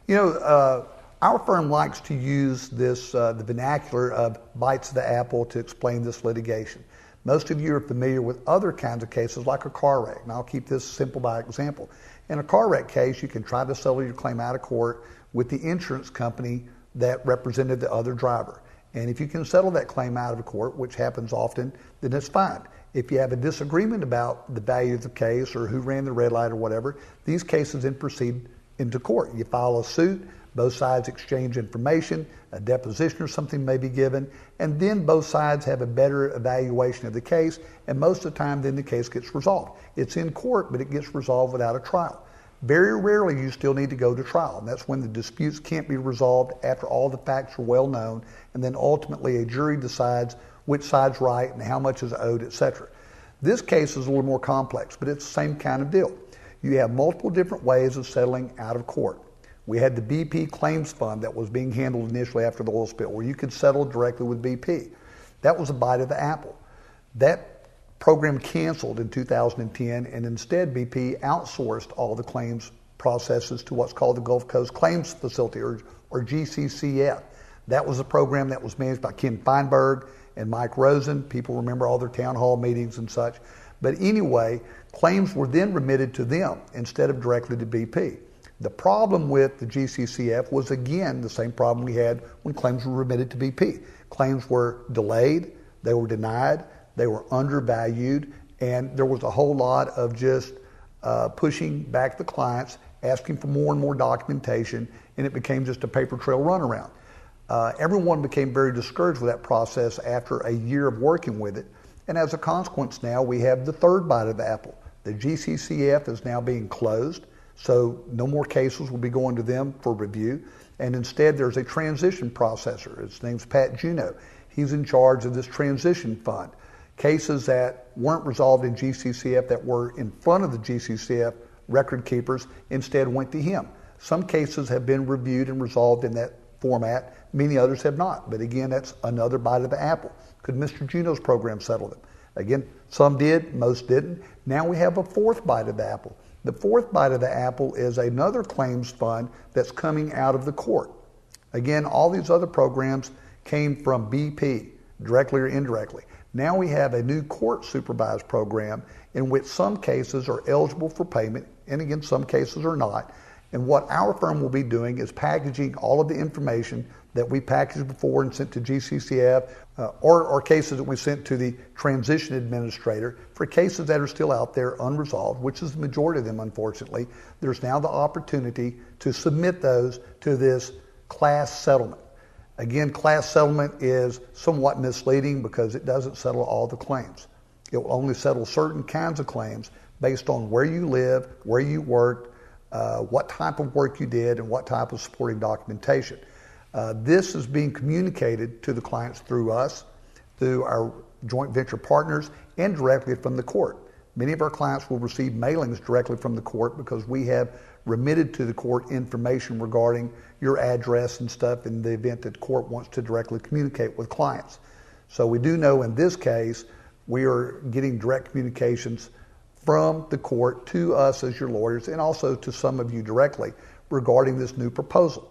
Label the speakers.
Speaker 1: Our firm likes to use the vernacular of bites of the apple to explain this litigation. Most of you are familiar with other kinds of cases like a car wreck, and I'll keep this simple by example. In a car wreck case, you can try to settle your claim out of court with the insurance company that represented the other driver. And if you can settle that claim out of court, which happens often, then it's fine. If you have a disagreement about the value of the case or who ran the red light or whatever, these cases then proceed into court. You file a suit, both sides exchange information, a deposition or something may be given, and then both sides have a better evaluation of the case, and most of the time then the case gets resolved. It's in court, but it gets resolved without a trial. Very rarely you still need to go to trial, and that's when the disputes can't be resolved after all the facts are well known, and then ultimately a jury decides which side's right and how much is owed, etc. This case is a little more complex, but it's the same kind of deal. You have multiple different ways of settling out of court. We had the BP Claims Fund that was being handled initially after the oil spill, where you could settle directly with BP. That was a bite of the apple. That program canceled in 2010, and instead BP outsourced all the claims processes to what's called the Gulf Coast Claims Facility, or GCCF. That was a program that was managed by Ken Feinberg and Mike Rosen. People remember all their town hall meetings and such. But anyway, claims were then remitted to them instead of directly to BP. The problem with the GCCF was, again, the same problem we had when claims were remitted to BP. Claims were delayed, they were denied, they were undervalued, and there was a whole lot of just pushing back the clients, asking for more and more documentation, and it became just a paper trail runaround. Everyone became very discouraged with that process after a year of working with it, and as a consequence now we have the third bite of the apple. The GCCF is now being closed. So no more cases will be going to them for review. And instead, there's a transition processor. His name's Pat Juneau. He's in charge of this transition fund. Cases that weren't resolved in GCCF that were in front of the GCCF record keepers instead went to him. Some cases have been reviewed and resolved in that format. Many others have not. But again, that's another bite of the apple. Could Mr. Juneau's program settle them? Again, some did, most didn't. Now we have a fourth bite of the apple. The fourth bite of the apple is another claims fund that's coming out of the court. Again, all these other programs came from BP, directly or indirectly. Now we have a new court-supervised program in which some cases are eligible for payment, and again, some cases are not. And what our firm will be doing is packaging all of the information that we packaged before and sent to GCCF, or cases that we sent to the transition administrator for cases that are still out there unresolved, which is the majority of them, unfortunately. There's now the opportunity to submit those to this class settlement. Again, class settlement is somewhat misleading because it doesn't settle all the claims. It will only settle certain kinds of claims based on where you live, where you worked, what type of work you did, and what type of supporting documentation. This is being communicated to the clients through us, through our joint venture partners, and directly from the court. Many of our clients will receive mailings directly from the court because we have remitted to the court information regarding your address and stuff in the event that the court wants to directly communicate with clients. So we do know in this case, we are getting direct communications from the court to us as your lawyers and also to some of you directly regarding this new proposal.